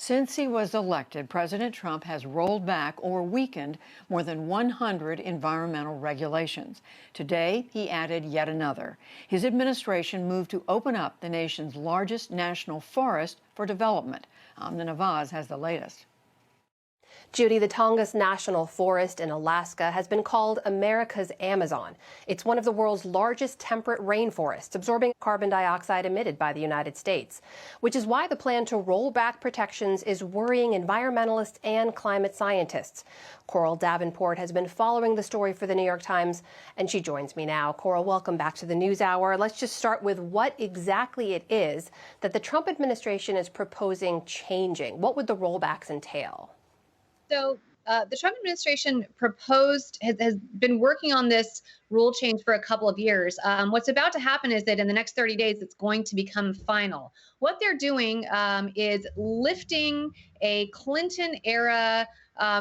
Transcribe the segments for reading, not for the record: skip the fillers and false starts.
Since he was elected, President Trump has rolled back or weakened more than 100 environmental regulations. Today, he added yet another. His administration moved to open up the nation's largest national forest for development. Amna Nawaz has the latest. Judy, the Tongass National Forest in Alaska has been called America's Amazon. It's one of the world's largest temperate rainforests, absorbing carbon dioxide emitted by the United States, which is why the plan to roll back protections is worrying environmentalists and climate scientists. Coral Davenport has been following the story for the New York Times, and she joins me now. Coral, welcome back to the NewsHour. Let's just start with what exactly it is that the Trump administration is proposing changing. What would the rollbacks entail? So the Trump administration has been working on this rule change for a couple of years. What's about to happen is that in the next 30 days, it's going to become final. What they're doing is lifting a Clinton-era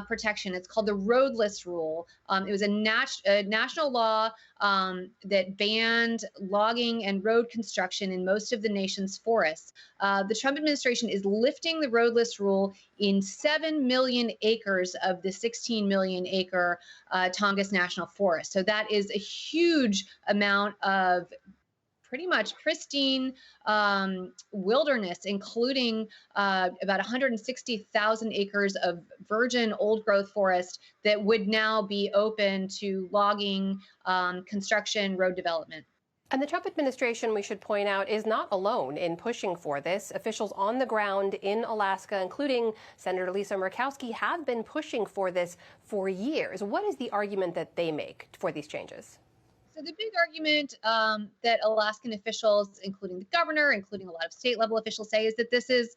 protection. It's called the roadless rule. It was a national law that banned logging and road construction in most of the nation's forests. The Trump administration is lifting the roadless rule in 7 million acres of the 16 million acre Tongass National Forest. So that is a huge amount of pretty much pristine wilderness, including about 160,000 acres of virgin old growth forest that would now be open to logging, construction, road development. And the Trump administration, we should point out, is not alone in pushing for this. Officials on the ground in Alaska, including Senator Lisa Murkowski, have been pushing for this for years. What is the argument that they make for these changes? So the big argument that Alaskan officials, including the governor, including a lot of state level officials, say is that this is,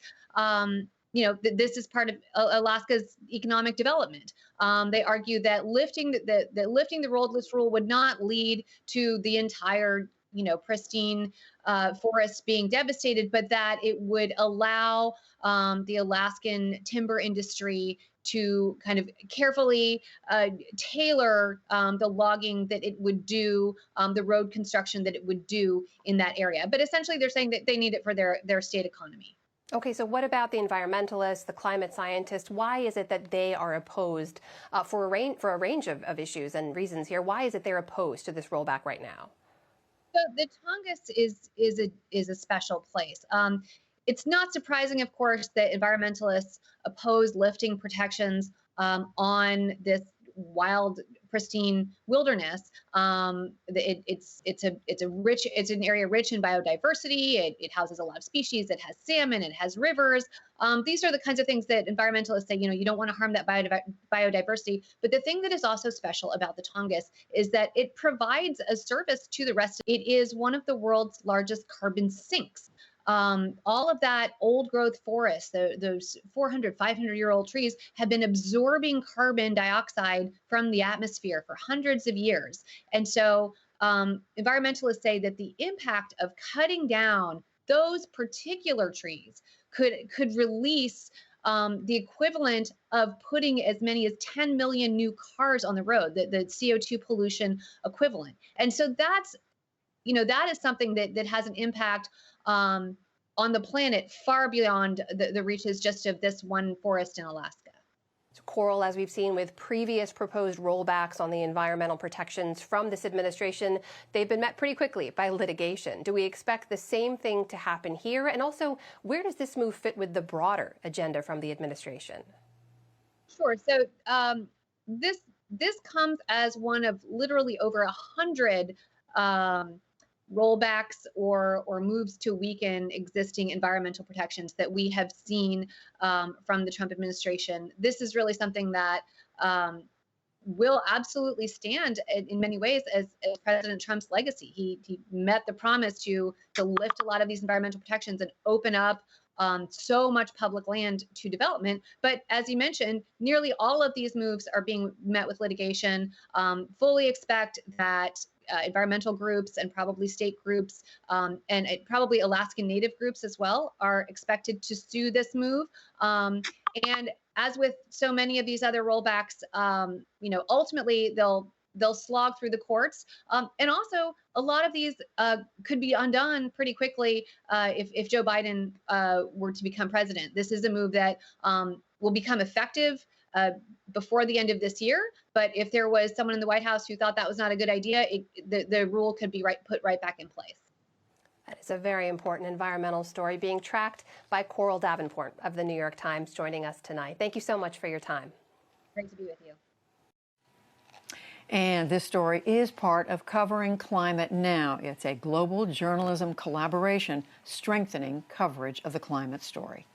this is part of Alaska's economic development. They argue that lifting the roadless rule would not lead to the entire, pristine forest being devastated, but that it would allow the Alaskan timber industry to kind of carefully tailor the logging that it would do, the road construction that it would do in that area. But essentially, they're saying that they need it for their state economy. Okay, so what about the environmentalists, the climate scientists? Why is it that they are opposed for a range of issues and reasons here? Why is it they're opposed to this rollback right now? So the Tongass is a special place. It's not surprising, of course, that environmentalists oppose lifting protections on this wild, pristine wilderness. It's an area rich in biodiversity. It houses a lot of species. It has salmon. It has rivers. These are the kinds of things that environmentalists say, you don't want to harm that biodiversity. But the thing that is also special about the Tongass is that it provides a service to the rest. It is one of the world's largest carbon sinks. All of that old growth forest, those 400, 500-year-old trees have been absorbing carbon dioxide from the atmosphere for hundreds of years. And so environmentalists say that the impact of cutting down those particular trees could release the equivalent of putting as many as 10 million new cars on the road, the CO2 pollution equivalent. And so that is something that has an impact on the planet far beyond the reaches just of this one forest in Alaska. So Coral, as we've seen with previous proposed rollbacks on the environmental protections from this administration, they've been met pretty quickly by litigation. Do we expect the same thing to happen here? And also, where does this move fit with the broader agenda from the administration? Sure. So this comes as one of literally over 100 rollbacks or moves to weaken existing environmental protections that we have seen from the Trump administration. This is really something that will absolutely stand in many ways as President Trump's legacy. He met the promise to lift a lot of these environmental protections and open up so much public land to development. But as you mentioned, nearly all of these moves are being met with litigation. Fully expect that environmental groups and probably state groups and probably Alaskan Native groups as well are expected to sue this move. And as with so many of these other rollbacks, ultimately they'll slog through the courts. And also, a lot of these could be undone pretty quickly if Joe Biden were to become president. This is a move that will become effective before the end of this year. But if there was someone in the White House who thought that was not a good idea, the rule could be put right back in place. That is a very important environmental story being tracked by Coral Davenport of the New York Times, joining us tonight. Thank you so much for your time. Great to be with you. And this story is part of Covering Climate Now. It's a global journalism collaboration strengthening coverage of the climate story.